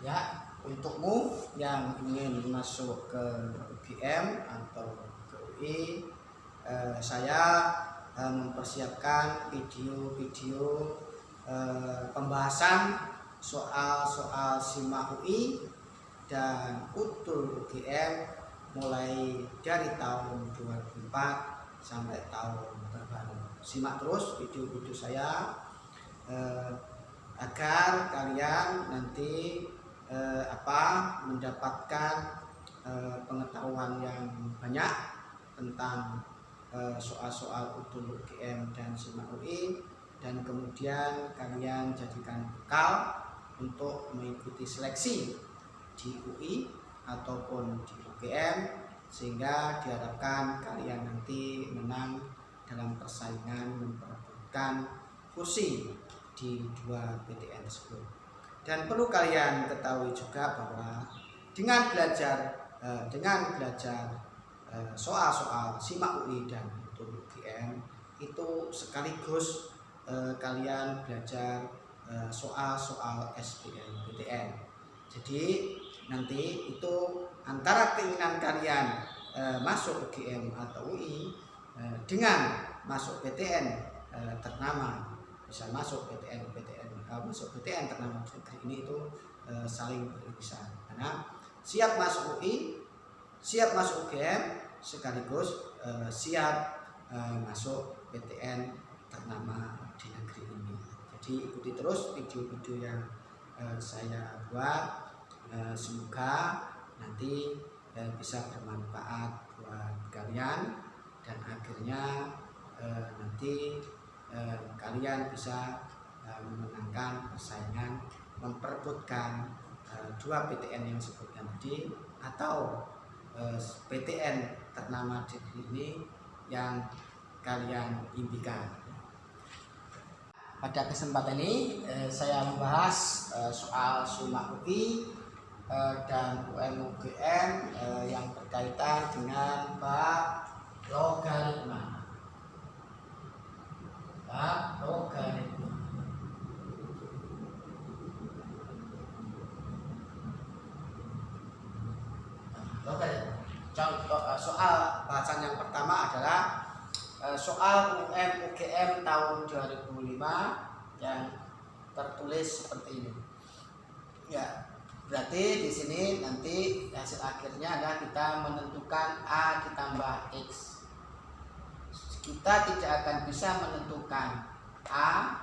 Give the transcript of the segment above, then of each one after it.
Ya, untukmu yang ingin masuk ke UGM atau ke UI, saya mempersiapkan video-video pembahasan soal-soal SIMA UI dan utul UGM mulai dari tahun 2004 sampai tahun terbaru. Simak terus video-video saya agar kalian nanti mendapatkan pengetahuan yang banyak tentang soal-soal utul UGM dan SIMA UI, dan kemudian kalian jadikan bekal untuk mengikuti seleksi di UI ataupun di UGM, sehingga diharapkan kalian nanti menang dalam persaingan memperebutkan kursi di 2 PTN tersebut. Dan perlu kalian ketahui juga bahwa dengan belajar soal-soal SIMA UI dan utul UGM itu sekaligus kalian belajar soal-soal SBMPTN. Jadi nanti itu antara keinginan kalian masuk UGM atau UI dengan masuk PTN ternama, bisa masuk masuk PTN ternama negeri ini itu saling beririsan, karena siap masuk UI, siap masuk UGM, sekaligus siap masuk PTN ternama di negeri ini. Jadi ikuti terus video-video yang saya buat, semoga nanti bisa bermanfaat buat kalian, dan akhirnya nanti kalian bisa memenangkan persaingan memperebutkan 2 PTN yang disebutkan tadi, atau PTN ternama di negeri ini yang kalian impikan. Pada kesempatan ini saya membahas soal SIMA UI dan UM-UGM yang berkaitan dengan bab logaritma. Contoh soal bahasan yang pertama adalah soal UM-UGM tahun 2005 yang tertulis seperti ini. Ya, berarti di sini nanti hasil akhirnya adalah kita menentukan A ditambah X. Kita tidak akan bisa menentukan A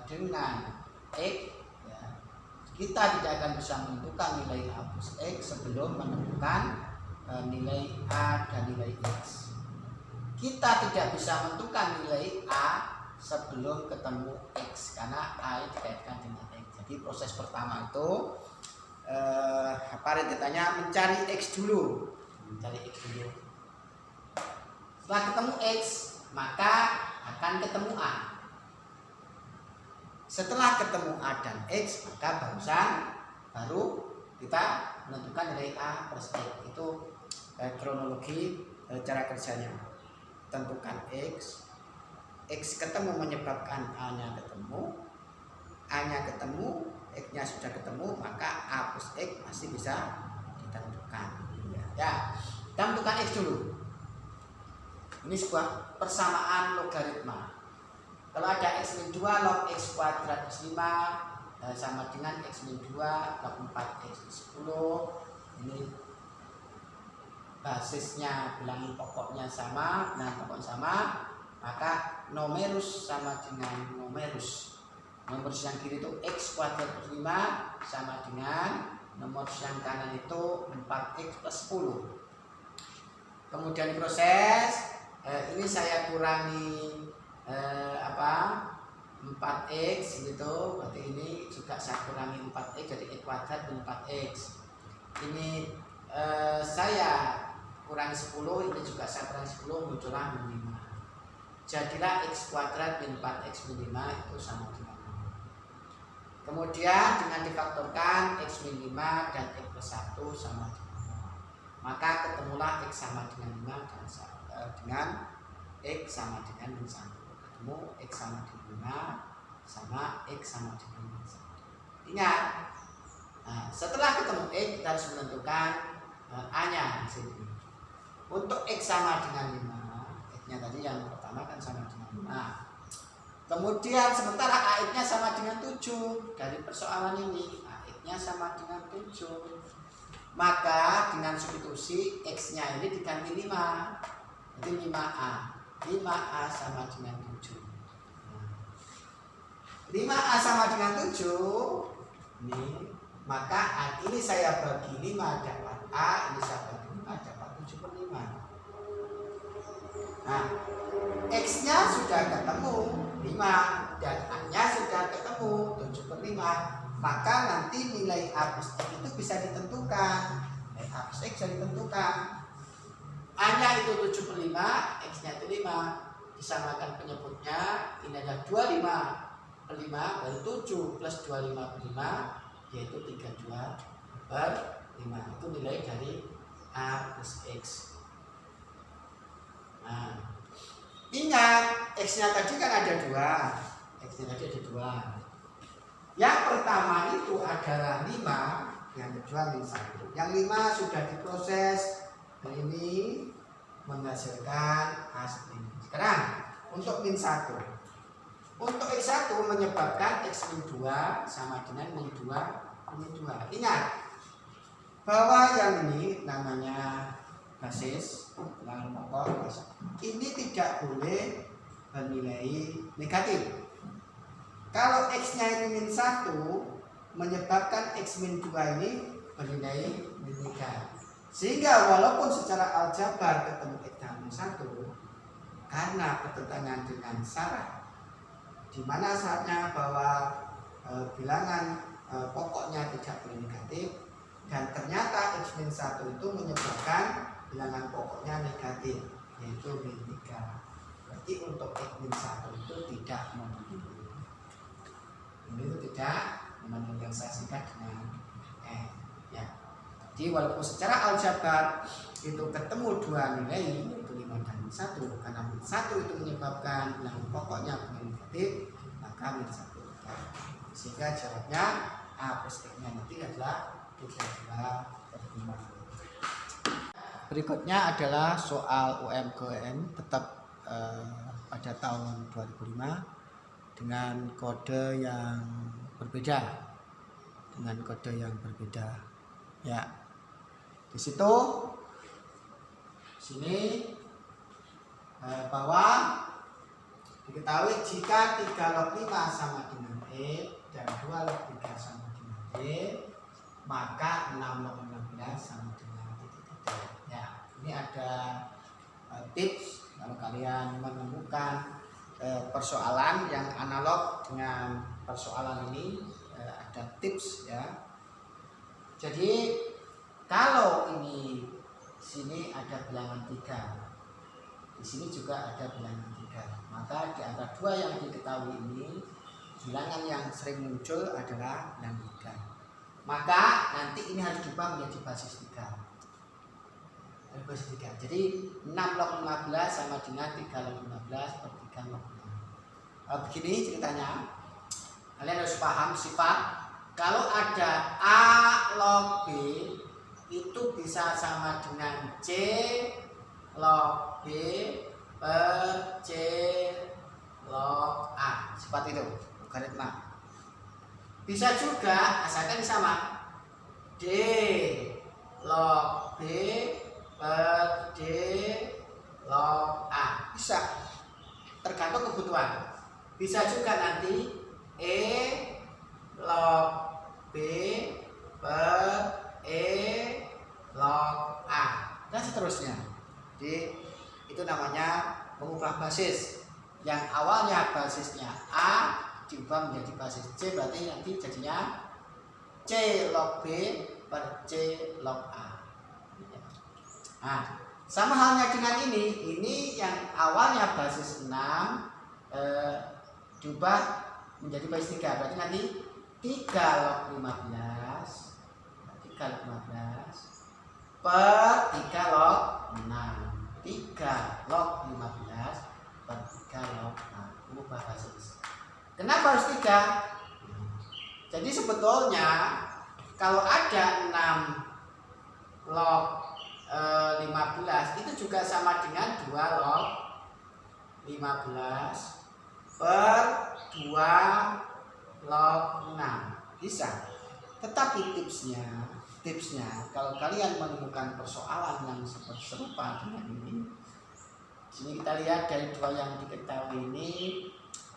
dengan X, ya. Kita tidak akan bisa menentukan nilai A plus X sebelum menentukan nilai A dan nilai X. Kita tidak bisa menentukan nilai A sebelum ketemu X, karena A dikaitkan dengan X. Jadi proses pertama itu rentetannya mencari X dulu. Setelah ketemu X, maka akan ketemu A. Setelah ketemu A dan X, maka baru kita menentukan nilai A plus X. Itu kronologi cara kerjanya. Tentukan X ketemu menyebabkan A-nya ketemu, A-nya ketemu, X-nya sudah ketemu, maka A plus X masih bisa ditentukan. Ya, kita tentukan X dulu. Ini sebuah persamaan logaritma. Kalau ada X min 2 log X kuadrat plus 5 sama dengan X min 2 log 4X plus 10. Ini basisnya, bilangan pokoknya sama, maka numerus sama dengan numerus. Numerus yang kiri itu X kuadrat plus 5 sama dengan numerus yang kanan itu 4X plus 10. Kemudian proses ini saya kurangi 4X gitu, berarti ini juga saya kurangi 4X, jadi X kuadrat dan 4X. Ini saya kurangi 10, ini juga saya kurangi 10, muncullah min 5. Jadilah X kuadrat min 4X min 5 itu sama dengan 0. Kemudian dengan difaktorkan X min 5 dan X plus 1 sama dengan 0. Maka ketemulah X sama dengan 5 dan dengan X sama dengan min 1. Ketemu X sama dengan 5 sama X sama dengan min 1. Ingat, Nah, setelah ketemu X, kita harus menentukan A-nya di sini. Untuk X sama dengan 5, X-nya tadi yang pertama kan sama dengan 5. Kemudian sementara AX-nya sama dengan 7. Dari persoalan ini AX-nya sama dengan 7. Maka dengan substitusi X-nya ini diganti 5. Jadi 5A. 5A sama dengan 7. 5A sama dengan 7. Ini, maka ini saya bagi 5 dapat A, ini saya bagi 5 dapat 7/5. Nah, X-nya sudah ketemu 5 dan A-nya sudah ketemu 7/5. Maka nanti nilai A plus X itu bisa ditentukan. Nilai A plus X bisa ditentukan. A-nya itu 7/5, X-nya itu 5. Disamakan penyebutnya, ini ada 25/5, baru 7 plus 25/5, yaitu 32/5. Itu nilai dari A plus X. Nah, ingat X-nya tadi kan ada 2. X-nya tadi ada 2. Yang pertama itu adalah 5, yang kedua min 1. Yang 5 sudah diproses dan ini menghasilkan asli. Sekarang untuk min 1. Untuk X1 menyebabkan X min 2 sama dengan min 2. Ingat bahwa yang ini namanya basis, bilangan pokok, ini tidak boleh bernilai negatif. Kalau X-nya ini min 1, menyebabkan X min 2 ini bernilai min 3. Sehingga walaupun secara aljabar ketemu X dengan min 1, karena bertentangan dengan syarat, di mana syaratnya bahwa bilangan pokoknya tidak boleh negatif, dan ternyata X min 1 itu menyebabkan bilangan pokoknya negatif, yaitu min 3. Berarti untuk X min 1 itu tidak memenuhi. Ini tidak mendiferensiasikan dengan X. Ya. Jadi walaupun secara aljabar itu ketemu dua nilai, yaitu 5 dan min 1, karena min 1 itu menyebabkan bilangan pokoknya negatif, maka min 1. Sehingga jawabnya A plus X-nya nanti adalah 32/5. Berikutnya adalah soal UMKM tetap pada tahun 2005 dengan kode yang berbeda. Ya. Di situ sini bahwa diketahui jika 3 log 5 sama dengan E dan 2 log 3 sama dengan D, maka 6 log 15 sama dengan titik-titik. Ya, ini ada tips kalau kalian menemukan persoalan yang analog dengan persoalan ini, ada tips ya. Jadi kalau ini sini ada bilangan 3, di sini juga ada bilangan 3, maka di antara dua yang diketahui ini, bilangan yang sering muncul adalah bilangan 3. Maka nanti ini harus diubah menjadi basis 3. Jadi 6 log 15 sama dengan 3 log 15 per 3 log 5. Begini ceritanya, kalian harus paham sifat. Kalau ada A log B itu bisa sama dengan C log B per C log A. Sifat itu logaritma. Bisa juga asalkan sama D log B per D log A. Bisa, tergantung kebutuhan. Bisa juga nanti E log B per E log A dan seterusnya. Jadi itu namanya mengubah basis. Yang awalnya basisnya A diubah menjadi basis C, berarti nanti jadinya C log B per C log A. Nah, sama halnya dengan ini yang awalnya basis 6 diubah menjadi basis 3, berarti nanti 3 log 15 per 3 log 6, 3 log 15 per 3 log 6, ubah basis. Kenapa harus 3? Jadi sebetulnya kalau ada 6 log 15 itu juga sama dengan 2 log 15 per 2 log 6. Bisa. Tetapi tipsnya kalau kalian menemukan persoalan yang serupa dengan ini, sini kita lihat dari 2 yang diketahui ini,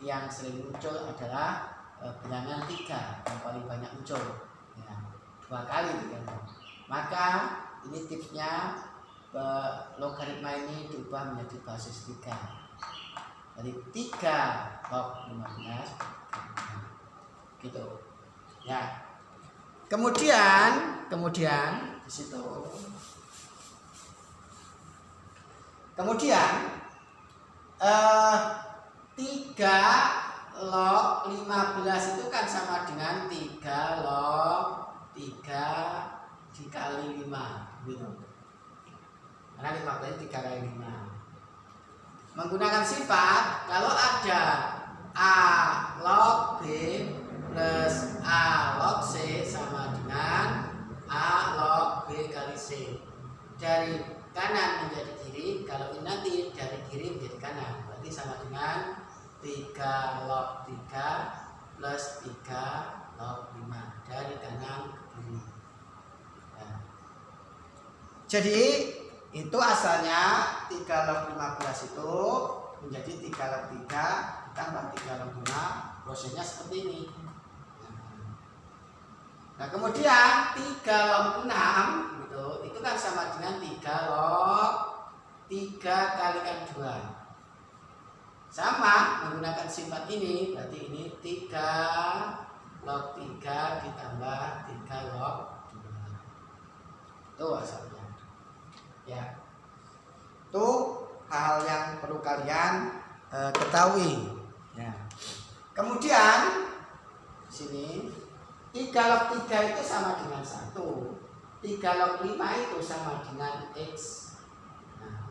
yang sering muncul adalah bilangan 3 yang paling banyak muncul ya, 2 kali gitu. Maka ini tipsnya, logaritma ini diubah menjadi basis 3 dari 3 log 15 gitu ya. Kemudian di situ kemudian 3 log 15 itu kan sama dengan 3 log 3 dikali 5 gitu. Karena 15 itu 3 kali 5. Menggunakan sifat, kalau ada A log B plus A log C sama dengan A log B kali C. Dari kanan menjadi kiri, kalau ini nanti dari kiri menjadi kanan, berarti sama dengan 3 log 3 plus 3 log 5 dari kanan ke kiri. Nah, jadi itu asalnya 3 log 15 itu menjadi 3 log 3 tambah 3 log 5, prosesnya seperti ini. Nah kemudian 3 log 6 gitu, itu kan sama dengan 3 log 3 kalikan 2. Sama menggunakan sifat ini, berarti ini 3 log 3 ditambah 3 log 2. Itu asalnya. Ya, itu hal yang perlu kalian ketahui. Ya. Kemudian sini 3 log 3 itu sama dengan 1. 3 log 5 itu sama dengan X. Nah,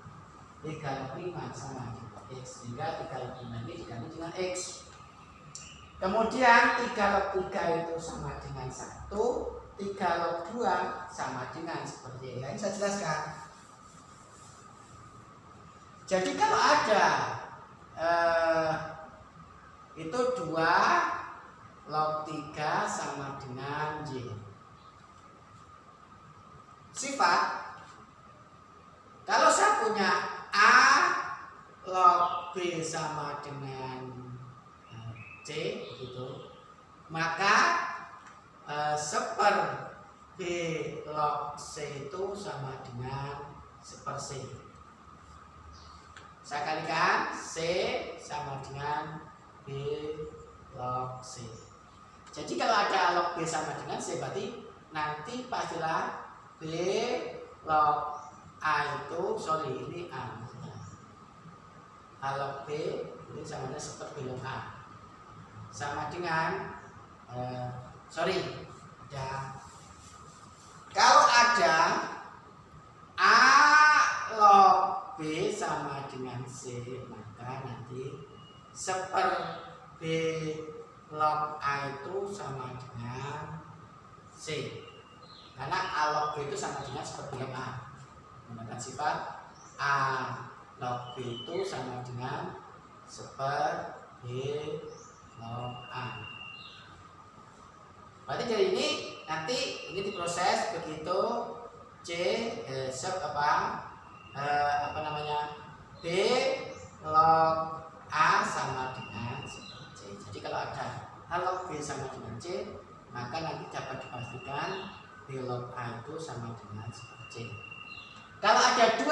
3 log 5 sama dengan X. Sehingga 3 log 5 ini diganti dengan X. Kemudian 3 log 3 itu sama dengan 1. 3 log 2 sama dengan seperti yang saya jelaskan. Jadi kalau ada itu 2 log 3 sama dengan Y. Sifat, kalau saya punya A log B sama dengan C begitu, maka seper B log C itu sama dengan seper C. Saya kalikan C sama dengan B log C. Jadi kalau ada log B sama dengan C, berarti nanti pastilah B log A itu, ini A. A log B ini sama dengan seper B log A. Sama dengan kalau ada A log B sama dengan C, maka nanti seper B log A itu sama dengan C. Karena A log B itu sama dengan seper B log A. Menggunakan sifat A log B itu sama dengan seper B log A. Berarti dari ini nanti ini diproses begitu C B log A sama dengan C. Jadi kalau ada A log B sama dengan C, maka nanti dapat dipastikan B log A itu sama dengan C. Kalau ada 2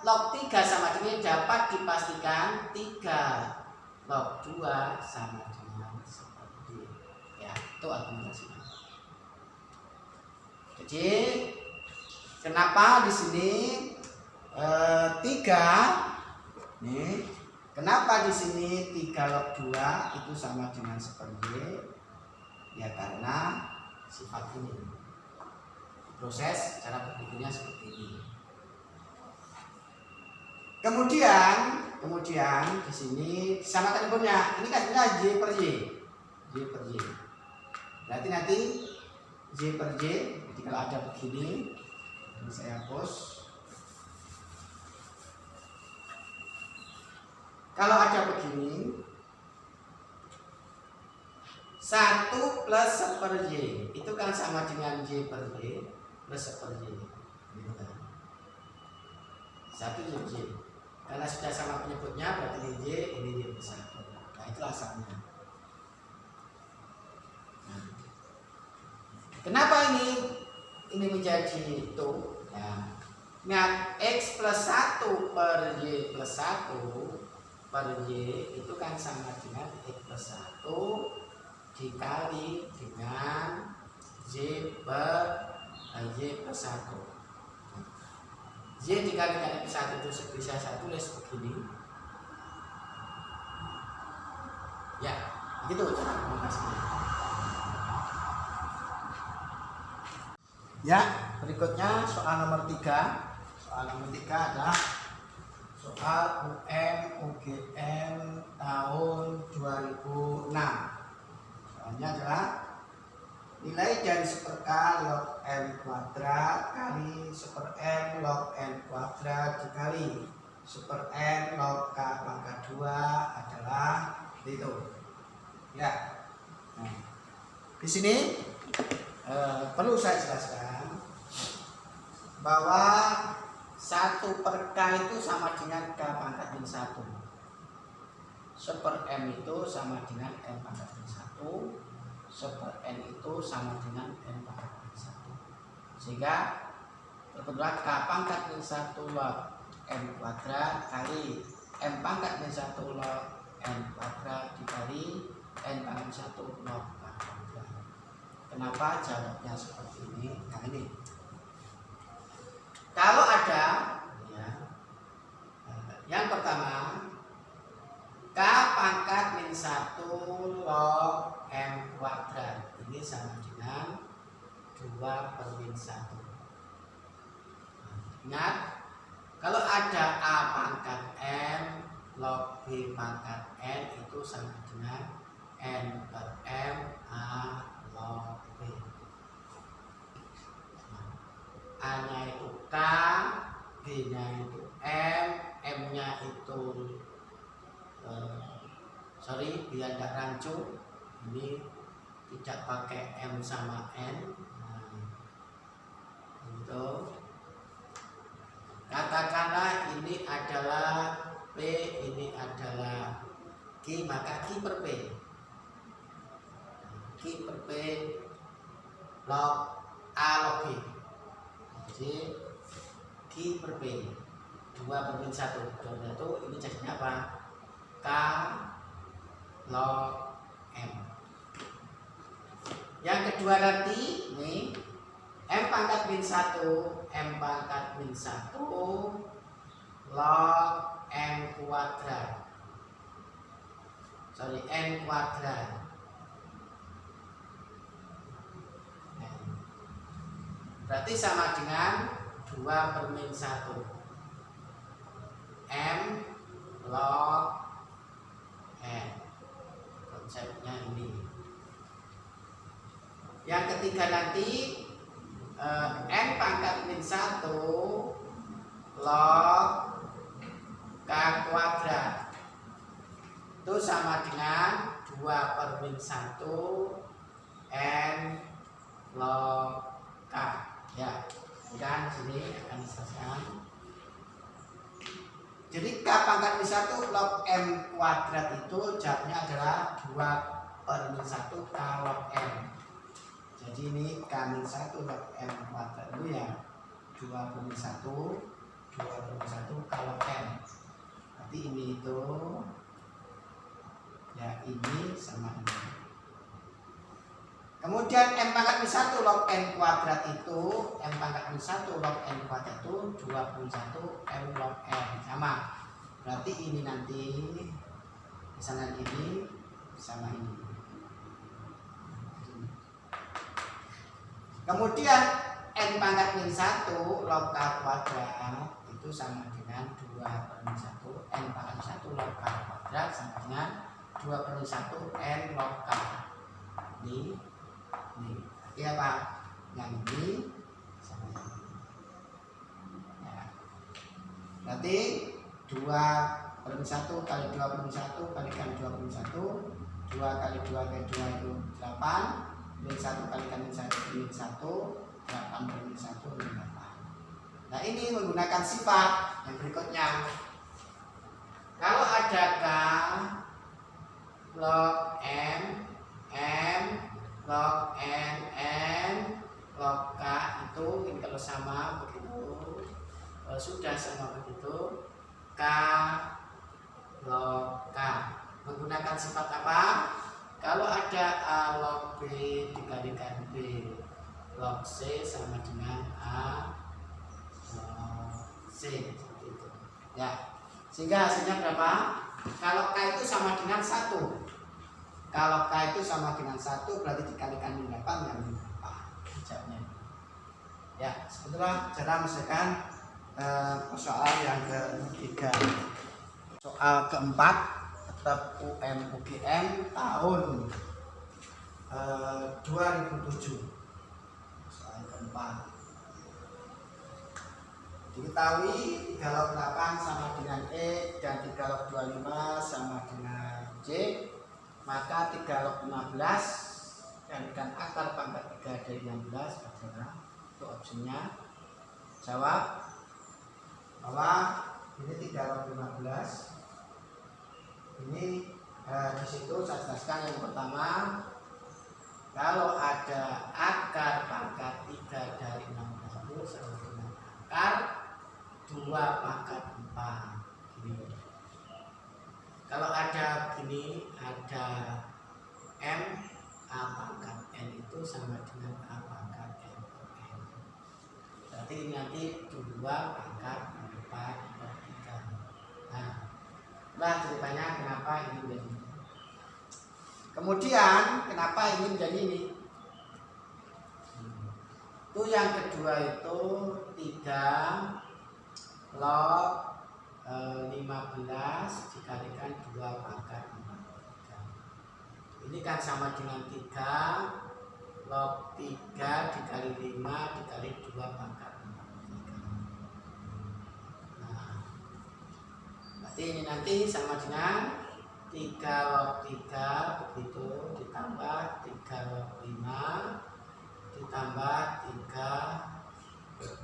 log 3 sama dengan, dapat dipastikan 3 log 2 sama dengan seperti D. Ya, itu argumentasinya. Jadi kenapa di sini 3 nih? Kenapa di sini 3 log 2 itu sama dengan seperti Y? Ya karena sifat ini. Proses cara berpikirnya seperti ini. Kemudian di sini disamakan inputnya. Ini kan Y per Y. Y per Y. Berarti nanti J per J. Jadi kalau ada begini, ini saya hapus. Kalau ada begini, 1 plus 1 per J itu kan sama dengan J per J plus 1 per J, gitu kan. 1 J. Karena sudah sama penyebutnya, berarti ini J, ini J plus 1. Nah, itulah asalnya. Nah, kenapa ini menjadi itu? Nah, X plus 1 per Y plus 1 per Y itu kan sama dengan X plus 1 dikali dengan Z per Y plus 1. Z dikali dengan X 1 itu bisa saya tulis begini. Ya, begitu cara mengatasinya. Ya, berikutnya soal nomor 3. Soal nomor 3 adalah soal UM/UGM tahun 2006. Soalnya adalah nilai dari 1/k log n kuadrat kali 1/n log n kuadrat dikali 1/n log k pangkat 2 adalah itu. Ya. Nah, di sini perlu saya jelaskan bahwa 1/k itu sama dengan k pangkat min 1. 1/m itu sama dengan m pangkat min 1. 1/n itu sama dengan n pangkat min 1. Sehingga terbentuklah k pangkat min 1 log n kuadrat kali m pangkat min 1 log n kuadrat dikali n pangkat min 1 log k kuadrat. Kenapa jawabnya seperti ini? Nah, ini. Kalau ada ya, yang pertama k pangkat min 1 log m kuadrat ini sama dengan 2 per min 1. Ingat, kalau ada a pangkat n log b pangkat n itu sama dengan n per m a log b. A-nya itu K, B-nya itu M, M-nya itu biar tidak rancu, ini tidak pakai M sama N. Nah, itu katakanlah ini adalah P, ini adalah Q, maka Q per P. Q per P log A log B. Jadi Q per P 2 per min 1 itu ini jadinya apa? K log M. Yang kedua nanti ini M pangkat min 1 M pangkat min 1 log M kuadrat, N kuadrat. Berarti sama dengan 2 per min 1 M log N. Konsepnya ini. Yang ketiga nanti N pangkat min 1 log K kuadrat itu sama dengan 2 per min 1 N log K. Ya, dan sini akan diselesaikan. Jadi K pangkat min 1 log M kuadrat itu jawabnya adalah 2 per min 1 K log M. Jadi ini K min 1 log M kuadrat itu ya 2 per min 1 K log M. Berarti ini itu ya ini sama ini. Kemudian M pangkat min 1 log N kuadrat itu M pangkat min 1 log N kuadrat itu 21 M log N sama. Berarti ini nanti misalnya ini sama ini. Kemudian N pangkat min 1 log K kuadrat itu sama dengan 2 per min 1 N pangkat min 1 log K kuadrat sama dengan 2 per min 1 N log K. Ini. Artinya apa? yang ini sama yang ini. Ya. Berarti 2/1 kali 2/1 kalikan 2/1, 2 kali 2 kali 2 itu 8, min 1 kalikan min 1 min 1, 8 min 1 min 8. Nah ini menggunakan sifat yang berikutnya. Kalau ada K log M, log N, log K itu ini kalau sama begitu, kalau sudah sama begitu, K log K menggunakan sifat apa? Kalau ada A log B dikalikan B log C sama dengan A log C, seperti itu. Ya, sehingga hasilnya berapa? Kalau K itu sama dengan 1. Kalau K itu sama dengan 1 berarti dikalikan dengan 8 yang berapa? Jawabnya. Ya, sebetulnya cara menyelesaikan soal yang ketiga. Soal keempat tetap UM/UGM tahun 2007. Soal keempat. Diketahui 3 log 8 sama dengan E dan 3 log 25 sama dengan J, maka 3 log 15 kalikan akar pangkat 3 dari 16 adalah itu opsinya. Jawab bahwa ini 3 log 15 ini di situ saya jelaskan yang pertama, kalau ada akar pangkat 3 dari 16 itu sama dengan akar 2 pangkat 4 gini. Kalau ada gini, ada M A pangkat N itu sama dengan A pangkat N per N. Berarti ini nanti 2 pangkat 4/3. Nah ceritanya kenapa ini menjadi ini. Kemudian kenapa ini menjadi ini. Itu yang kedua itu 3 log 15 dikalikan 2 pangkat 4/3. Ini kan sama dengan 3 log 3 dikali 5 dikali 2 pangkat 4/3. Nah, berarti ini nanti sama dengan 3 log 3 begitu ditambah 3 log 5 ditambah 3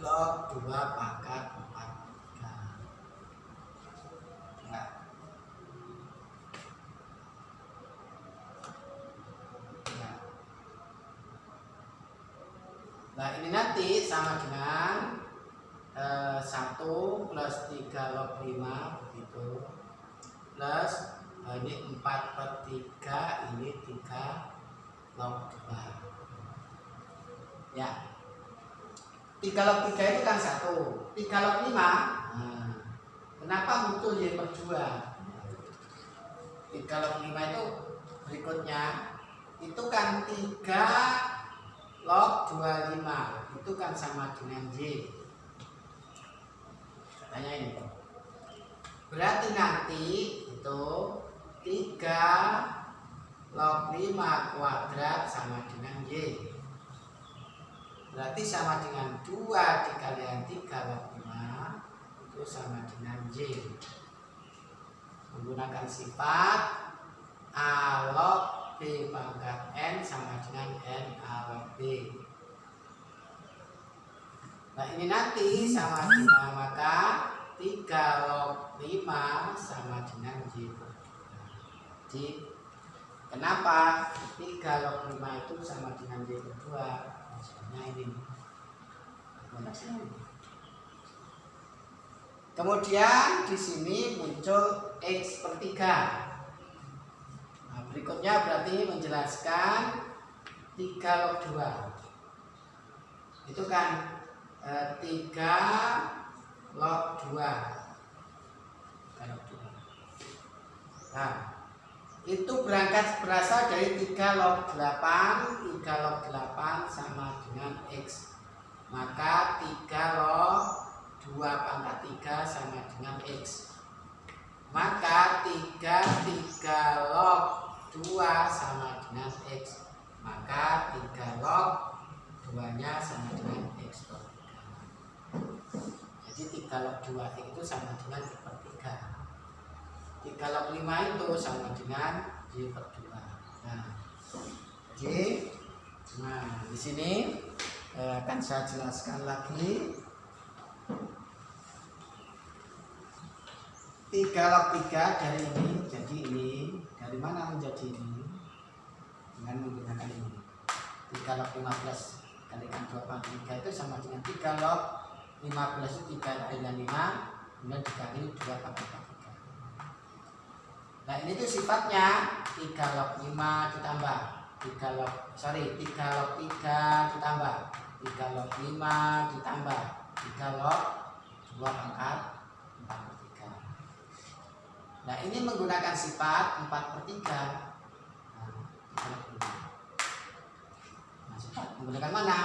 log 2 pangkat 4/3. Nah. Nah ini nanti sama dengan 1 plus 3 log 5 begitu plus ini 4/3 ini 3 log 2. Ya, 3 log 3 itu kan 1, 3 log 5. Nah, kenapa muncul Y per 2? 3 log 5 itu berikutnya, itu kan 3 log 25, itu kan sama dengan Y. Katanya ini. Berarti nanti itu 3 log 5 kuadrat sama dengan Y. Berarti sama dengan 2 dikalikan 3 log 5 itu sama dengan Y. Menggunakan sifat A log B pangkat N sama dengan N A log B. Nah ini nanti sama dengan, maka 3 log 5 sama dengan Y. Jadi kenapa 3 log 5 itu sama dengan Y per 2? Maksudnya ini. Kemudian di sini muncul X per 3. Nah, berikutnya berarti menjelaskan 3 log 2. Itu kan 3 log 2. Nah, itu berasal dari 3 log 8. 3 log 8 sama dengan X. Maka 3 log 2 pangkat 3 sama dengan X. Maka 3 log 2 sama dengan X. Maka 3 log 2 nya log 2 itu sama dengan Y per 3. 3 log 5 itu sama dengan Y per 2. Nah, jadi di sini akan saya jelaskan lagi. 3 log 3 dari ini jadi ini. Dari mana menjadi ini? Dengan menggunakan ini. 3 log 15 kalikan 2 pangkat 3 itu sama dengan 3 log 15 itu 3 dengan 5 kemudian dikali 2 pangkat 3. Nah ini tuh sifatnya 3 log 5 ditambah 3 log 3 ditambah 3 log 5 ditambah 3 log 2 pangkat 4/3. Nah ini menggunakan sifat 4/3. Nah, sifat menggunakan mana?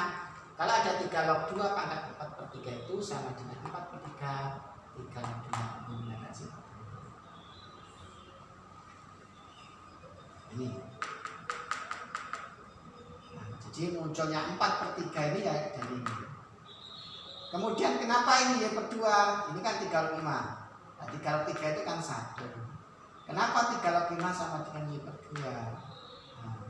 Kalau ada 3 log 2 pangkat 4/3 itu sama dengan 4/3. 3 log 2 menggunakan sifat ini. Nah, jadi munculnya 4/3 ini ya dari ini. Kemudian kenapa ini Y per 2? Ini kan 3 log 5. Nah, 3 log 3 itu kan 1. Kenapa 3 log 5 sama dengan Y per 2? Nah,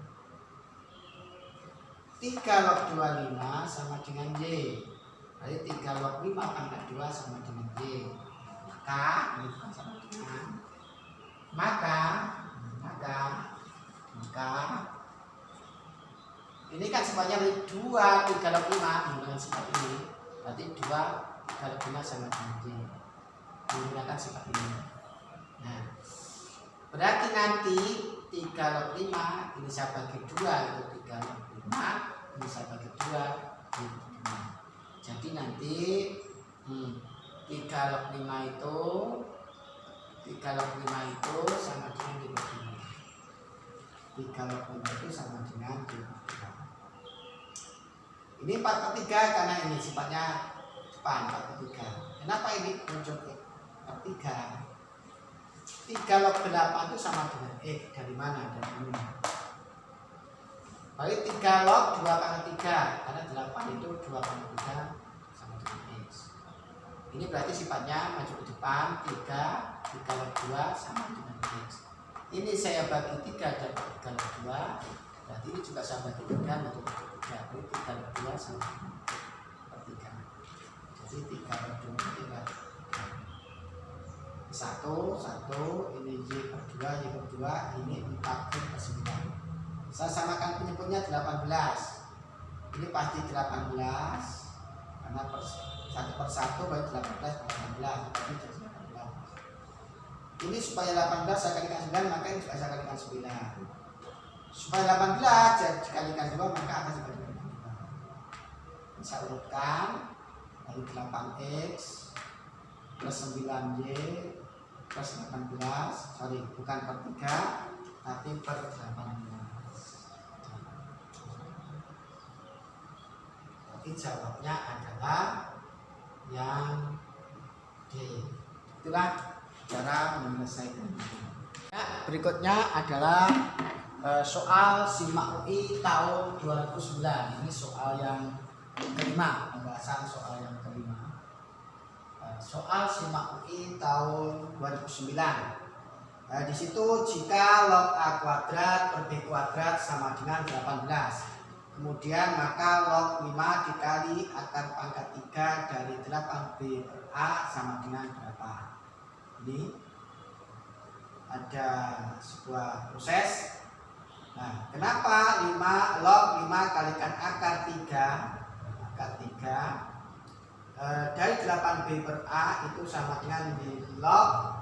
3 log 25 sama dengan Y. Berarti 3 log 5 pangkat 2 sama dengan Y. Maka ini bukan sama dengan maka ini kan sifatnya 2 3 log 5 menggunakan sifat ini. Berarti 2 3 log 5 sama dengan Y menggunakan sifat ini. Nah, berarti nanti 3 log 5 ini saya bagi 2 itu 3 log 5 ini saya bagi 2 itu 5. Jadi nanti 3 log 5 itu 3 log 5 itu sama dengan 5. 3 log 5 itu sama dengan 5. Ini 4/3 karena ini sifatnya depan 4/3. Kenapa ini muncul 4/3? 3 log 8 itu sama dengan X. Dari mana? Dari ini. Baik 3 log 2 pangkat 3 karena 8 itu 2 pangkat 3 sama dengan X. Ini berarti sifatnya maju ke depan 3 log 2 sama dengan X. Ini saya bagi 3 dapat 3 log 2. Berarti ini juga saya bagi 3 menjadi 3. Berarti 3 log 2 sama dengan 3. Jadi 3 log 2 tinggal 1 ini Y per 2 ini 4/9. Saya samakan penyebutnya 18. Ini pasti 18 karena 1/1 baru 18 per 18 tapi jadi 18. Ini supaya 18 saya kalikan 9 maka ini juga saya kalikan 9. Supaya 18 dikalikan 2 maka akan sebagai 2. Saya urutkan lalu 8x plus 9y plus 18 bukan per 3 tapi per 18. Jadi jawabnya adalah yang D. Itulah cara menyelesaikan. Ya, berikutnya adalah soal SIMAK UI tahun 2009. Ini soal yang kelima, pembahasan soal yang kelima. Soal SIMAK UI tahun 2009. Di situ jika log A kuadrat per B kuadrat sama dengan 18. Kemudian maka log 5 dikali akar pangkat 3 dari 8B per A sama dengan berapa? Ini ada sebuah proses. Nah, kenapa log 5 kalikan akar 3 dari 8B per A itu sama dengan log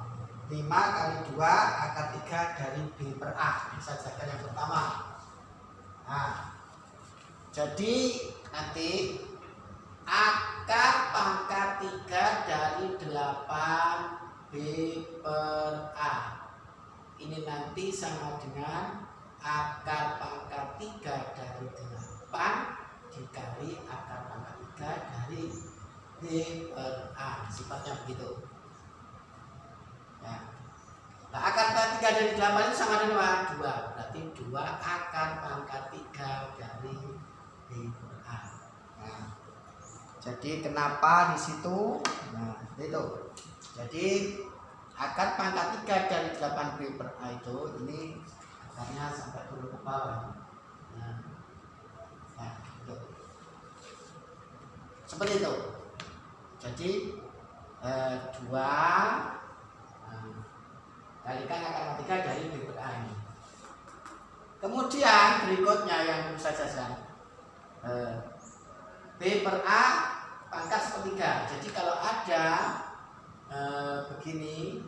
5 kali 2 akar 3 dari B per A. Ini saja yang pertama. Nah, jadi nanti akar pangkat 3 dari 8B per A ini nanti sama dengan akar pangkat 3 dari 8 dikali akar pangkat 3 dari B per A. Sifatnya begitu. Nah, akar pangkat 3 dari 8 itu sama dengan 2. Berarti 2 akar pangkat 3 dari B per A. Nah, Jadi kenapa di situ? Nah, itu. Jadi akar pangkat 3 dari 8B per A itu ini akarnya sampai turun ke bawah. Nah, itu. Seperti itu. Jadi 2 kalikan akar 3 dari B per A ini. Kemudian berikutnya yang perlu saya jelaskan, B per A pangkat sepertiga. Jadi kalau ada begini,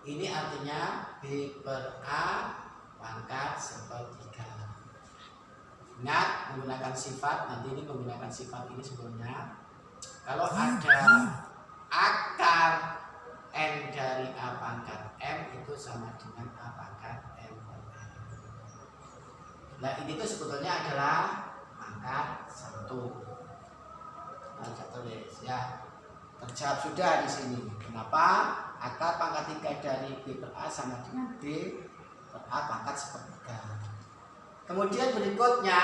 ini artinya B per A pangkat sepertiga. Ingat menggunakan sifat, nanti ini menggunakan sifat ini sebelumnya. Kalau ada akar N dari A pangkat M itu sama dengan A pangkat M per N. Nah ini tuh sebetulnya adalah pangkat 1. Nah, saya tulis ya. Terjawab sudah di sini. Kenapa? Akar pangkat 3 dari B per A sama dengan B per A pangkat sepertiga. Kemudian berikutnya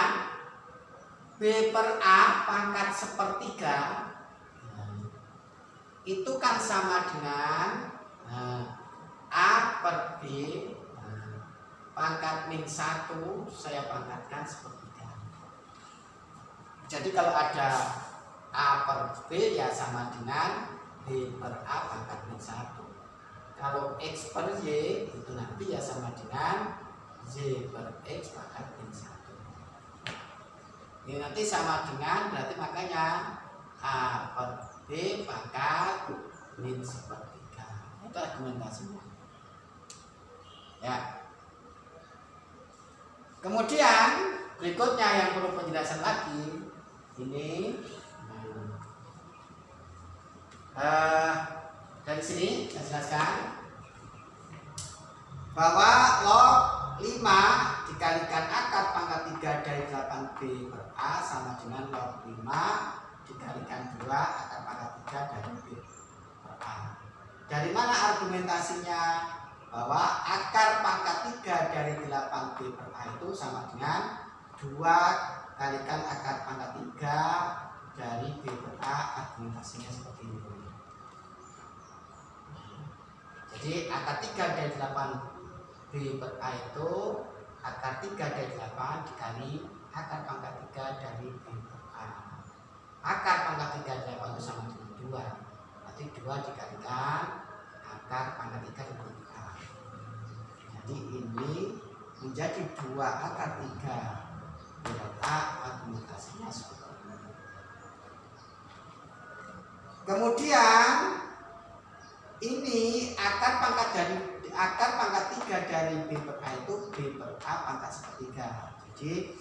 B per A pangkat sepertiga itu kan sama dengan A per B pangkat min 1 saya pangkatkan sepertiga. Jadi kalau ada A per B ya sama dengan B per A pangkat min 1. Kalau X per Y itu nanti ya sama dengan Y per X pangkat min 1. Ini nanti sama dengan, berarti makanya A per B pangkat min sepertiga. Itu argumentasinya. Ya. Kemudian berikutnya yang perlu penjelasan lagi ini dari sini saya jelaskan bahwa log 5 dikalikan akar pangkat 3 dari 8B per A sama dengan log 5 dikalikan 2 akar pangkat 3 dari B per A. Dari mana argumentasinya? Bahwa akar pangkat 3 dari 8B per A itu sama dengan 2 kalikan akar pangkat 3 dari B per A. Argumentasinya seperti ini. Jadi akar 3 dari 8B per A itu akar 3 dari 8 dikali akar pangkat 3 dari B per A. Akar pangkat 3 dari 8 itu sama dengan 2. Berarti 2 dikalikan akar pangkat 3 dari B per A. Jadi ini menjadi 2 akar 3 per A. Argumentasinya seperti ini. Kemudian ini akar pangkat 3 dari B per A itu B per A pangkat sepertiga. Jadi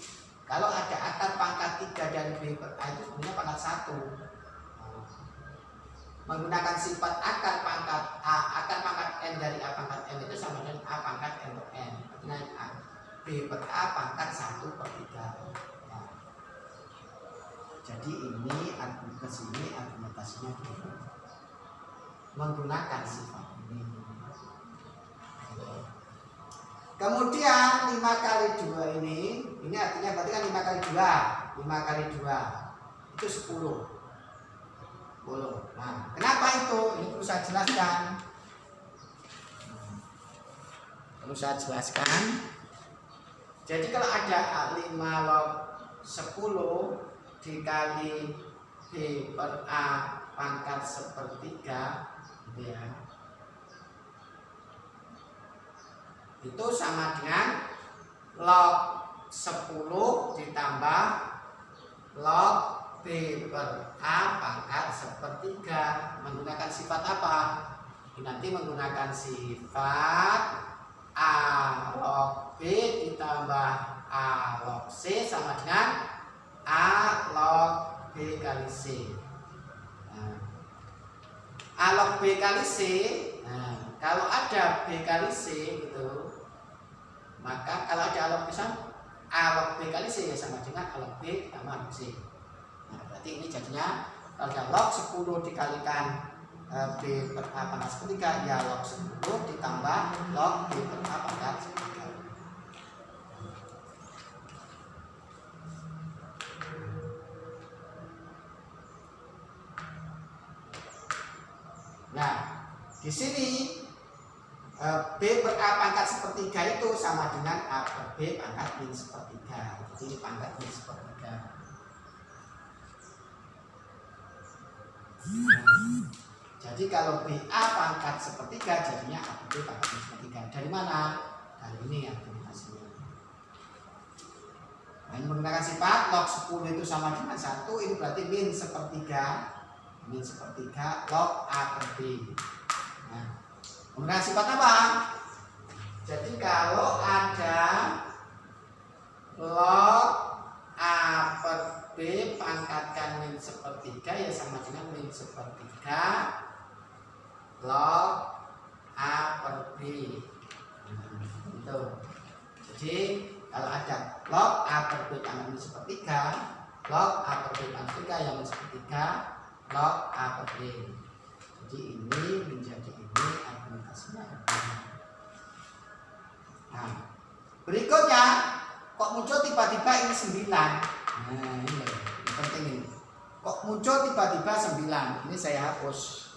kalau ada akar pangkat 3 dari B per A itu sebenarnya pangkat 1. Menggunakan sifat akar pangkat A, akar pangkat N dari A pangkat M itu sama dengan A pangkat N per N. Artinya B per A pangkat 1 per 3. Ya. Jadi ini argumentasinya menggunakan sifat ini. Kemudian 5 kali 2 ini artinya berarti kan 5 kali 2. 5 kali 2 itu 10. Nah, kenapa itu? Ini perlu saya jelaskan. Jadi kalau ada 5 log 10 dikali B per A pangkat sepertiga, ya, itu sama dengan log 10 ditambah log B per A pangkat sepertiga. Menggunakan sifat apa? Nanti menggunakan sifat A log B ditambah A log C sama dengan A log B kali C. A log B kali C. Nah, kalau ada B kali C gitu, maka kalau ada A log B sama A log B kali C ya sama dengan A log B ditambah A log C. Nah, berarti ini jadinya kalau ada log 10 dikalikan B per A pangkat sepertiga ya log 10 ditambah log B per A pangkat sepertiga. Di sini B per A pangkat sepertiga itu sama dengan A per B pangkat min sepertiga. Jadi ini pangkat min sepertiga. Jadi kalau BA pangkat sepertiga jadinya A per B pangkat min sepertiga. Dari mana? Dari ini argumentasinya. Nah, ini menggunakan sifat log 10 itu sama dengan 1, ini berarti min sepertiga log A per B. Nah, menggunakan sifat apa? Jadi kalau ada log A per B pangkatkan min sepertiga ya sama dengan min sepertiga log A per B. Itu. Jadi kalau ada log A per B pangkat min sepertiga, log A per B pangkat sepertiga yang min sepertiga log A per B. Jadi ini menjadi ini argumentasinya. Nah, berikutnya kok muncul tiba-tiba ini 9. Nah, ini penting ini. Kok muncul tiba-tiba 9? Ini saya hapus.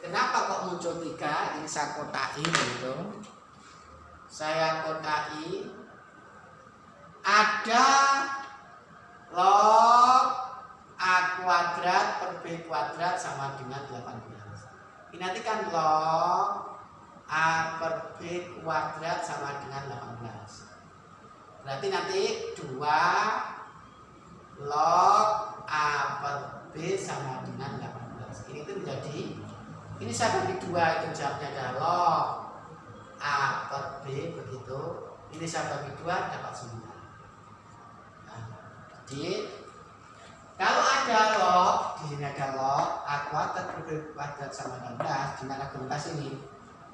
Kenapa kok muncul 3? Ini saya kotai gitu. Saya kotai. Ada log A kuadrat per B kuadrat sama dengan 18. Ini nanti kan log A per B kuadrat sama dengan 18. Berarti nanti 2 log A per B sama dengan 18. Ini itu menjadi, ini saya bagi 2, itu jawabnya adalah log A per B begitu. Ini saya bagi 2 dapat 9. Nah, jadi kalau ada log, di sini ada log A kuadrat per B kuadrat sama 18 dengan argumentasi ini.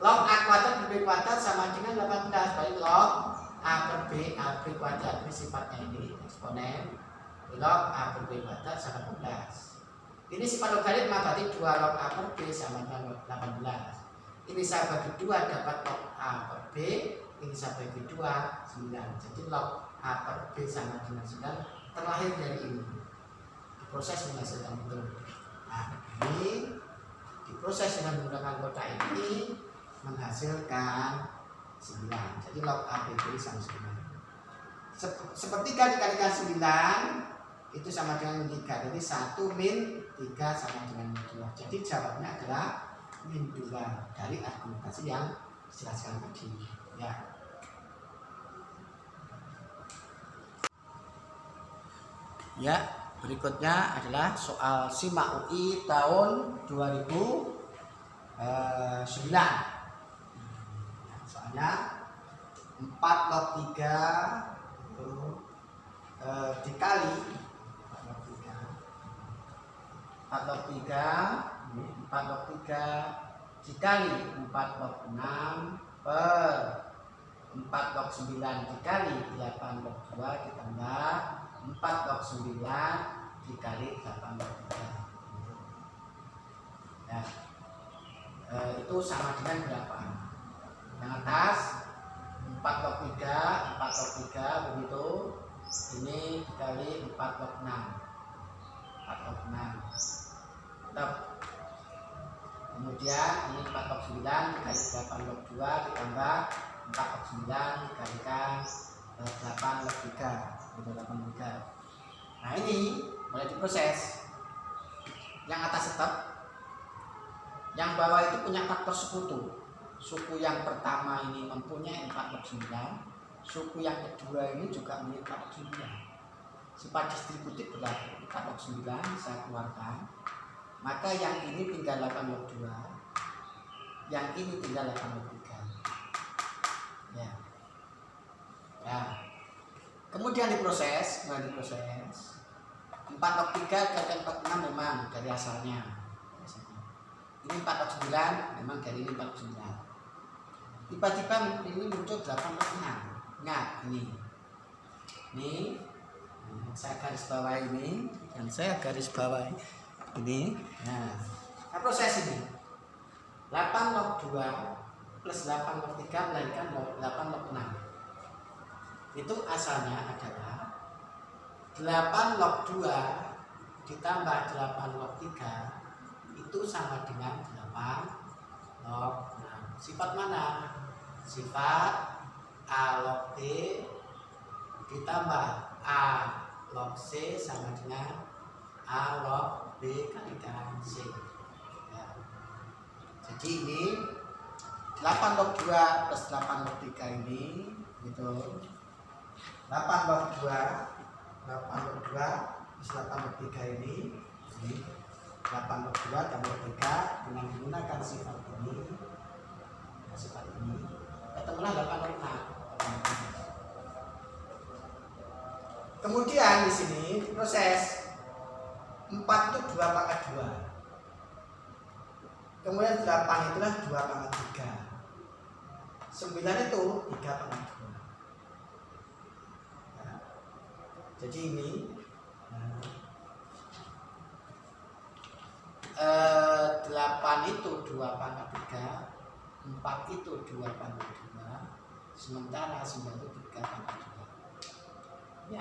Log A kuadrat per B kuadrat sama dengan 18, berarti log A per B kuadrat ini sifatnya ini eksponen. Log A per B kuadrat sama 18. Ini sifat logaritma berarti 2 log A per B sama dengan 18. Ini saya bagi 2 dapat log A per B, ini saya bagi 2 9. Jadi log A per B sama dengan 9 terlahir dari ini. Proses menghasilkan itu. Nah, ini diproses dengan menggunakan kotak ini menghasilkan 9. Jadi log A per B sama 9. Sepertiga dikalikan 9 itu sama dengan 3. Jadi 1 min 3 sama dengan 2. Jadi jawabnya adalah min 2 dari argumentasi yang dijelaskan tadi. Ya. Ya. Berikutnya adalah soal SIMA UI tahun 2009. Soalnya 4 log 3 itu dikali 4 log 3 dikali 4 log 6 per 4 log 9 dikali 8 log 2 ditambah 4 log 9 dikali 8 log 3. Ya. Itu sama dengan berapa? Yang atas 4 log 3 begitu. Ini dikali 4 log 6. 4 log 6. Tetap. Kemudian ini 4 log 9 dikali 8 log 2 ditambah 4 log 9 dikalikan 8 log 3. 8 log 3. Nah, ini mulai diproses. Yang atas tetap. Yang bawah itu punya faktor sekutu. Suku yang pertama ini mempunyai 4 log 9. Suku yang kedua ini juga mempunyai 4 log 9. Sifat distributif berlaku. 4 log 9 saya keluarkan. Maka yang ini tinggal 8 log 2. Yang ini tinggal 8 log 3. Ya. Ya. Kemudian diproses. 4 log 3 kalikan 46 memang dari asalnya. Ini 4 log 9 memang dari ini 4 log 9. Tiba-tiba ini muncul 8 log 6. Ingat ini. Ini saya garis bawah ini dan saya garis bawah ini. Nah, proses ini 8 log 2 plus 8 log 3 melahirkan 8 log 6. Itu asalnya adalah 8 log 2 ditambah 8 log 3 itu sama dengan 8 log 6. Sifat mana? Sifat A log B ditambah A log C sama dengan A log B kalikan C. Ya. Jadi ini 8 log 2 plus 8 log 3 ini gitu. 8 log 2 plus 8 log 3 ini 8 log 2 tambah 3 dengan menggunakan sifat ini, ketemulah 8 log 6. Kemudian di sini proses 4 itu 2 pangkat 2. Kemudian 8 itulah 2 pangkat 3. 9 itu 3 pangkat 2. Nah, jadi ini 8 itu 2 pangkat 3, 4 itu 2 pangkat 2, sementara 9 itu 3 pangkat 2. Ya.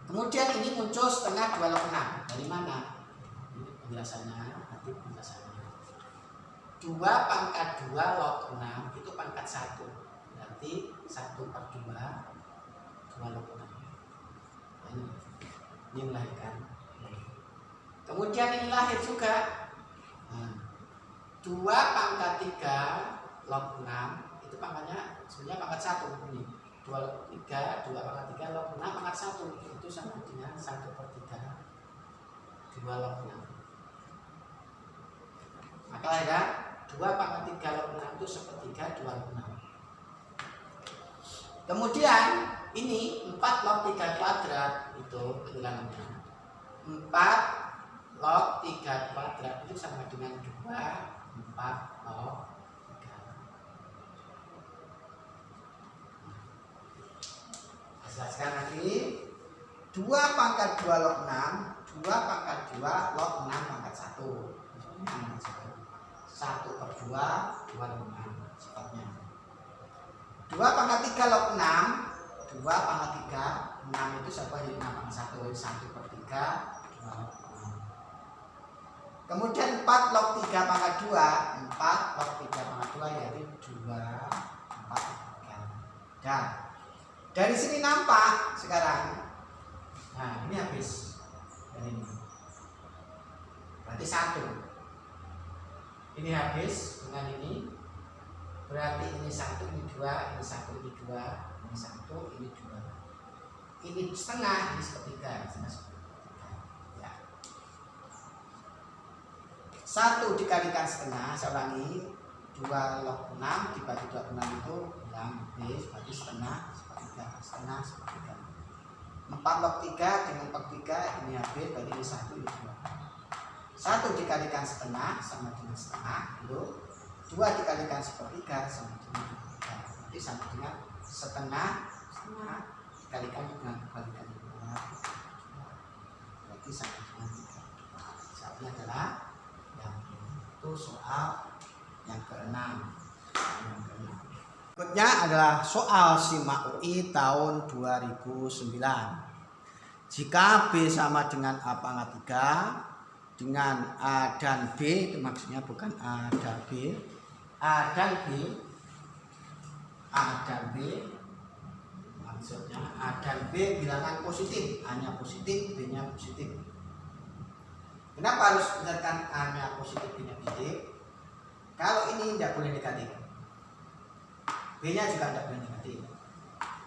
Kemudian ini muncul setengah 2 log 6. Dari mana? Ini penjelasannya, nanti penjelasannya. 2 pangkat 2 log 6 itu pangkat 1. Berarti 1 per 2 log 6. Ini melahirkan. Kemudian ini lahir juga. 2 pangkat 3 log 6 itu pangkatnya sebenarnya pangkat 1 ini. 2 log 3, 2 pangkat 3 log 6 pangkat 1 itu sama dengan 1 per 3 2 log 6. Maka ya 2 pangkat 3 log 6 itu sepertiga 2 log 6. Kemudian ini 4 log 3 kuadrat itu kehilangannya 4 log 3 kuadrat itu sama dengan 4 log 3. Jelaskan lagi. 2 pangkat 2 log 6, 2 pangkat 2 log 6 pangkat 1. Misalnya 1 per 2 log 6 sifatnya. 2 pangkat 3 log 6, 2 pangkat 3, 6 itu sama dengan 6 pangkat 1, 1 per 3 2 log 6. Kemudian 4 log 3 pangkat 2, 4 log 3 pangkat 2 yaitu 2 4 3. Dan dari sini nampak sekarang. Nah, ini habis. Dan ini. Berarti 1. Ini habis dengan ini. Berarti ini 1, ini 2, ini 1, ini 2, ini 1, ini 2. Ini setengah, ini sepertiga, ya. 1 dikalikan setengah, saya ulangi. 2 log 6 dibagi 26 itu bilang B berarti setengah sepertiga. 4 log 3 dengan per 3 ini HB berarti ini 1 ini 2. 1 dikalikan setengah sama dengan setengah itu 2 dikalikan sepertiga sama dengan sepertiga berarti sama dengan setengah dikalikan dengan kebalikan berarti sama dengan 3. Soalnya adalah yang itu soal yang ke-6. Berikutnya adalah soal SIMAK UI tahun 2009. Jika B sama dengan A pangkat 3 dengan A dan B, itu maksudnya bukan A dan B, A dan B, maksudnya A dan B bilangan positif, A-nya positif, B-nya positif. Kenapa harus misalkan A-nya positif, B-nya positif? Kalau ini tidak boleh negatif, B-nya juga tidak boleh negatif.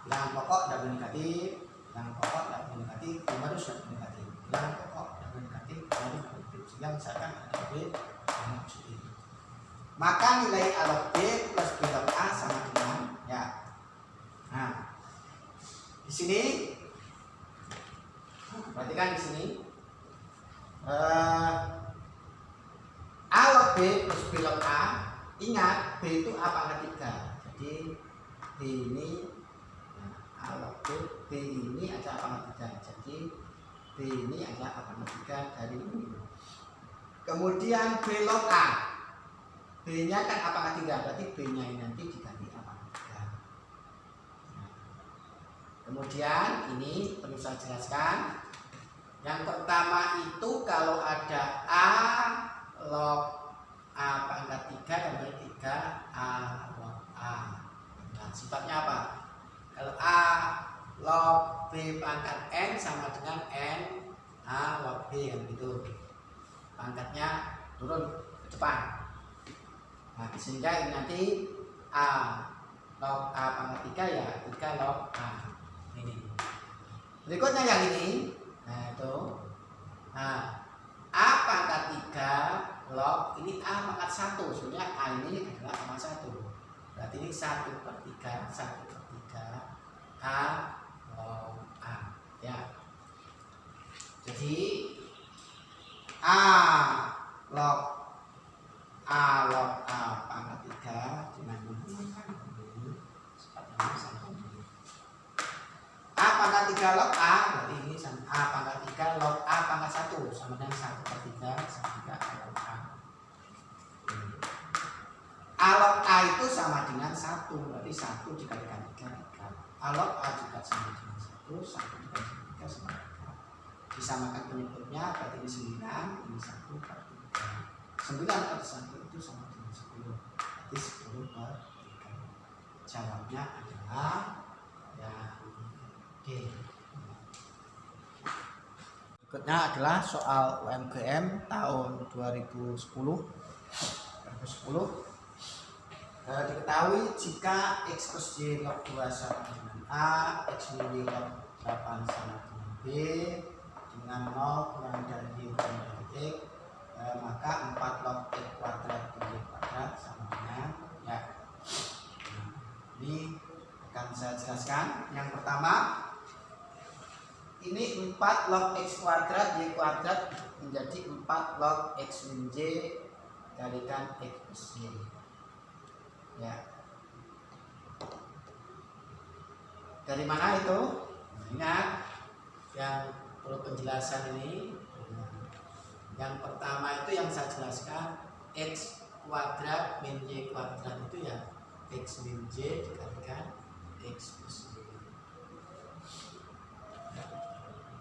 Bilangan pokok tidak boleh negatif, bilangan pokok tidak boleh negatif, harus tidak boleh negatif. Bilangan pokok tidak boleh negatif, harus positif. Sehingga misalkan ada B yang positif. Maka nilai A log B plus B log A sama dengan ya. Nah, di sini perhatikan di sini. A log B plus B log A, ingat B itu A pangkat 3. Jadi B ini A log B ini ada A pangkat 3. Jadi B ini adalah A pangkat 3 dari ini. Kemudian B log A, B nya kan A pangkat 3, berarti B nya ini nanti diganti A pangkat 3. Kemudian ini perlu saya jelaskan, Yang pertama itu kalau ada A log A pangkat 3 tambah 3 A log A. Nah, sifatnya apa? Kalau A log B pangkat N sama dengan N A log B, kan gitu. Pangkatnya turun ke depan. Nah, sehingga ini nanti A log A pangkat 3 ya 3 log A. Ini. Berikutnya yang ini. Nah, itu. Nah, A pangkat 3 log ini A pangkat 1. Sebenarnya A ini adalah A pangkat 1. Berarti ini 1/3 A log A. Ya. Jadi A log A pangkat 3 dengan menggunakan ini A pangkat 3 log A, berarti ini sama A pangkat 3 log A pangkat 1 sama dengan 1/3 sama dengan A log A. A log A itu sama dengan 1, berarti 1 dikalikan 3. A log A juga sama dengan 1 dikalikan 3 sama 3. Disamakan penyebutnya, berarti ini 9, ini 1/3. 9/1 itu sama dengan 10, berarti 10/3. Jawabnya adalah yang D. Berikutnya adalah soal UMGM tahun 2010. Diketahui jika X plus Y log 2 sama dengan A, X min Y log 8 sama dengan B, dengan 0 kurang dari Y kurang dari X, maka 4 log X kuadrat Y kuadrat sama dengan ya. Nah, ini akan saya jelaskan. Yang pertama, ini 4 log X kuadrat Y kuadrat menjadi 4 log X min Y kalikan X plus Y. Ya. Dari mana itu? Ingat yang perlu penjelasan ini. Yang pertama itu yang saya jelaskan, X kuadrat min Y kuadrat itu ya X min Y dikalikan X plus Y.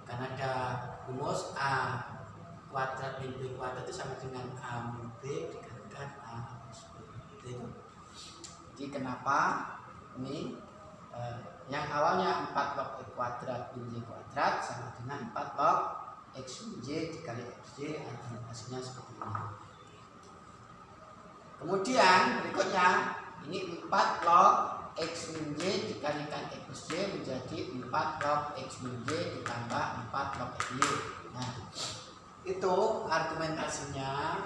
Karena ada rumus A kuadrat min B kuadrat itu sama dengan A min B dikalikan A plus B. Itu. Jadi kenapa ini yang awalnya 4 log X kuadrat min Y kuadrat sama dengan 4 log X min Y dikali X Y, argumentasinya seperti ini. Kemudian berikutnya ini 4 log X min Y dikalikan X plus Y menjadi 4 log X min Y ditambah 4 log X Y. Nah, itu argumentasinya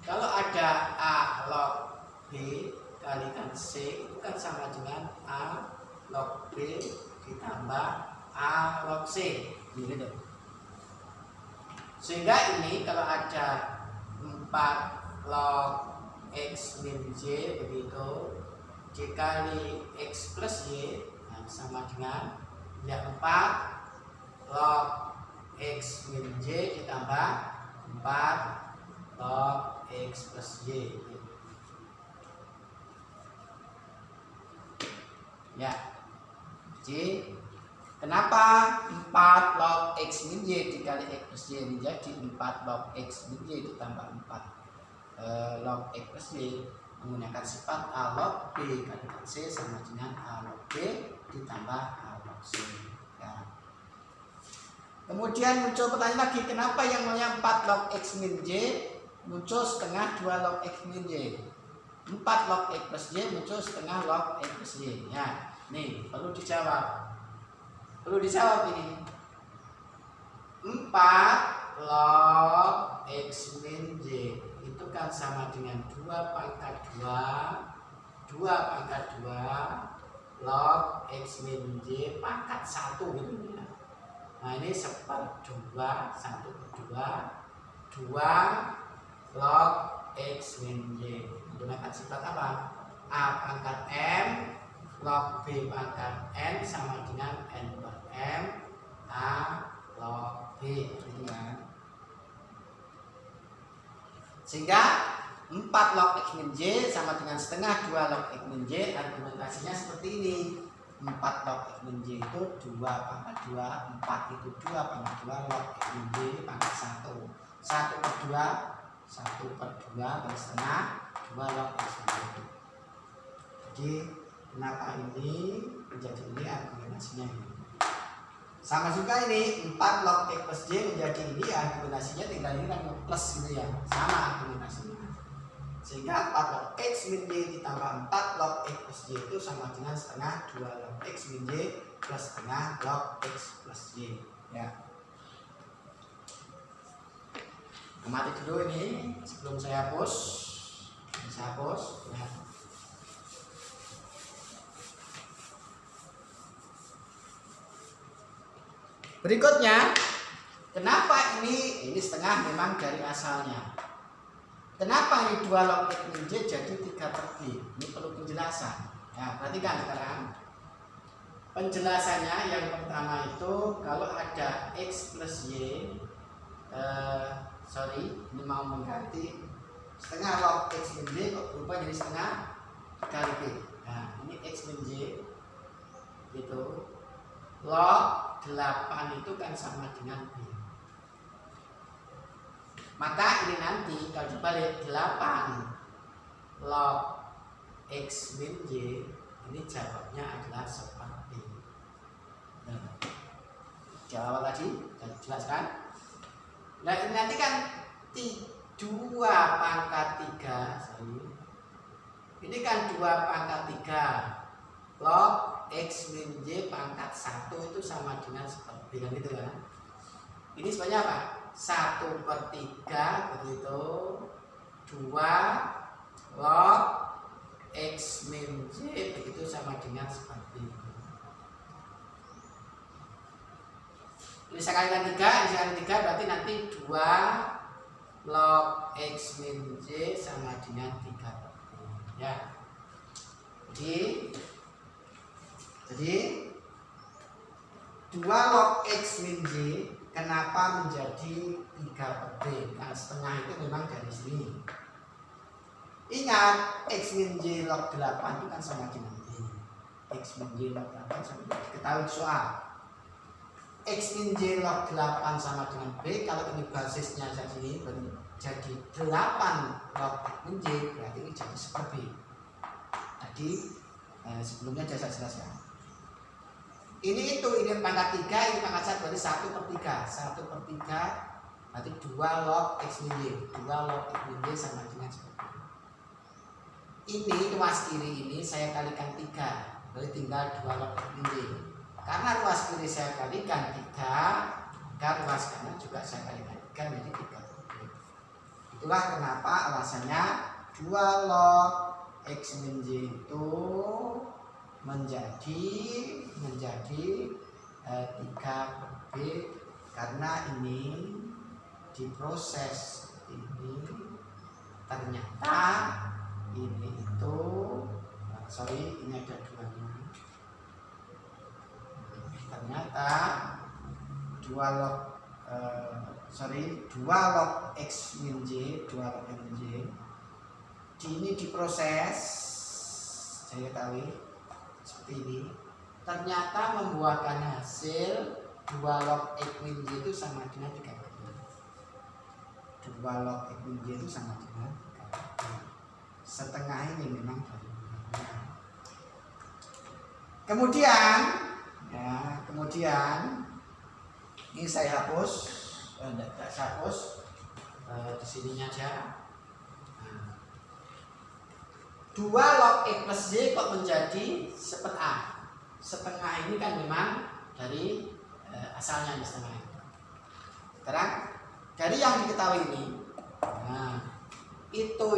kalau ada A log B kalikan C itu kan sama dengan A log B ditambah A log C. Gitu. Sehingga ini kalau ada 4 log X min Y begitu dikali X plus Y, nah, sama dengan ya 4 log X min Y ditambah 4 log X plus Y. Ya, jadi kenapa 4 log X min Y dikali X plus Y menjadi 4 log X min Y ditambah 4 log X plus Y menggunakan sifat A log B kalikan C sama dengan A log B ditambah A log C. Ya. Kemudian muncul pertanyaan lagi, kenapa yang namanya 4 log X min Y muncul setengah 2 log X min Y? 4 log X plus Y muncul setengah log X plus Y. Ya, nih perlu dijawab. Perlu dijawab ini. 4 log X min Y itu kan sama dengan 2 pangkat 2 log X min Y pangkat 1 gitu ya. Nah, ini 1/2 log X min Y. Menggunakan sifat apa? A pangkat M log B pangkat N sama dengan N per M A log B. Gitu kan? Sehingga 4 log X min Y sama dengan setengah 2 log X min Y, argumentasinya seperti ini. 4 log X min Y itu 2 pangkat 2, 4 itu 2 pangkat 2 log X min Y pangkat 1. 1 per 2, 1 per 2 per setengah 2 log X min Y. Jadi kenapa ini menjadi ini argumentasinya ini. Sama juga ini 4 log X plus Y menjadi ini argumentasinya tinggal ini kan plus gitu ya. Sama argumentasinya. Sehingga 4 log X min Y ditambah 4 log X plus Y itu sama dengan setengah 2 log X min Y plus setengah log X plus Y. Ya. Amati dulu ini sebelum saya hapus. Saya hapus. Ya. Berikutnya, kenapa ini setengah memang dari asalnya. Kenapa ini 2 log X min Y jadi 3 per B? Ini perlu penjelasan. Ya, perhatikan sekarang. Penjelasannya yang pertama itu kalau ada X plus Y, ini mau mengganti setengah log X min Y kok berubah jadi setengah kali B. Nah, ini X min Y itu log 8 itu kan sama dengan B. Maka ini nanti kalau dibalik 8 log X min Y, ini jawabnya adalah seperti ini. Nah, jawab tadi dan jelaskan. Nah ini nanti kan 2 pangkat 3, ini kan 2 pangkat 3 log X min Y pangkat 1 itu sama dengan seperti kan gitu kan. Ini sebenarnya apa? 1 per 3 begitu 2 log X min Y begitu sama dengan seperti ini. Ini saya kalikan 3, ini saya kalikan 3 berarti nanti 2 log X min Y sama dengan 3 per 3 ya. Jadi 2 log X min Y kenapa menjadi 3 per B? Nah, setengah itu memang dari sini. Ingat, X min Y log 8 itu kan sama dengan B. X min Y log 8 sama dengan B. Ketahui soal. X min Y log 8 sama dengan B. Kalau ini basisnya jadi 8 log X min Y, berarti ini jadi seperti B. Tadi sebelumnya saya jelaskan. Ini pangkat 3, ini pangkat 1 berarti 1 per 3. 1 per 3 berarti 2 log X min Y. 2 log X min Y sama dengan seperti ini. Ini ruas kiri ini saya kalikan 3, berarti tinggal 2 log X min Y. Karena ruas kiri saya kalikan 3, maka ruas kanan juga saya kalikan 3 menjadi 3 per B. Itulah kenapa alasannya 2 log X min Y itu menjadi 3 per B karena ini diproses ini ternyata ini itu ini ada 2 ternyata 2 log X min Y 2 log X min Y ini diproses saya ketahui seperti ini, ternyata membuahkan hasil 2 log X min Y itu sama dengan 3 per B. 2 log X min Y itu sama dengan 3 per B. Setengah ini memang dari kemudian ini saya hapus, tidak saya hapus di sininya aja. 2 log X plus Y kok menjadi setengah. Setengah ini kan memang dari asalnya ini setengah. Sekarang dari yang diketahui ini, itu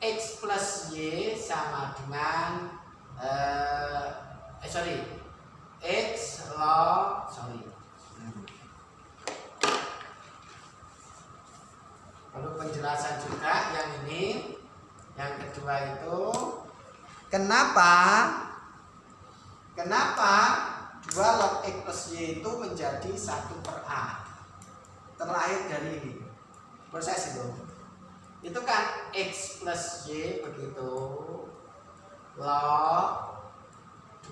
X plus Y sama dengan X log perlu penjelasan juga yang ini. Yang kedua itu kenapa 2 log X plus Y itu menjadi 1 per A. Terlahir dari ini proses itu kan X plus Y begitu log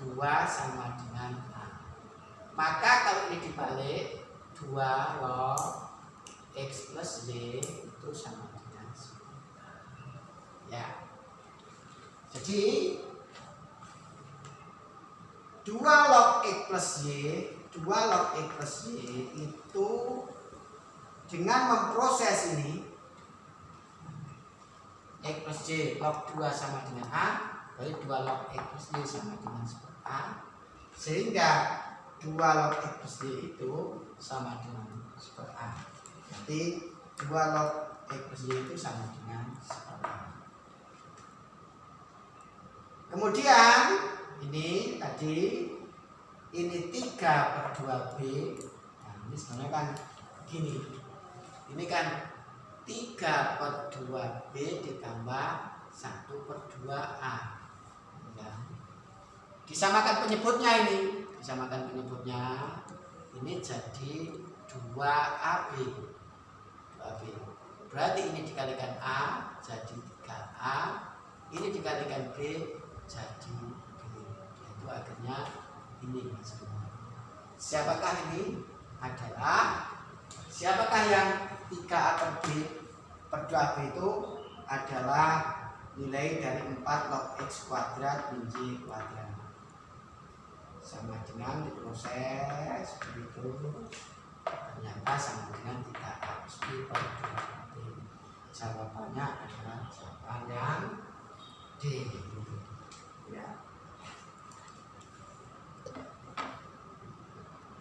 2 sama dengan A. Maka kalau ini dibalik, 2 log X plus Y itu sama dengan 10. Ya. Jadi 2 log X plus Y, 2 log X plus Y itu dengan memproses ini X plus Y log 2 sama dengan A, berarti 2 log X plus Y sama dengan 10A, sehingga 2 log X plus Y itu sama dengan 10A. Berarti 2 log X plus Y itu sama dengan 10A. Kemudian ini tadi ini 3 per 2B. Nah, ini sebenarnya kan begini. Ini kan 3 per 2B ditambah 1 per 2A. Ya. Disamakan penyebutnya ini. Disamakan penyebutnya. Ini jadi 2AB. 2AB. Berarti ini dikalikan A jadi 3A. Ini dikalikan B jadi B. Itu akhirnya ini semua. Siapakah ini? Siapakah yang 3A per B per 2B itu adalah nilai dari 4 log X kuadrat min Y kuadrat. Sama dengan diproses begitu. Ternyata sama dengan 3A plus B per 2B. Jawabannya adalah jawaban yang D. Ya.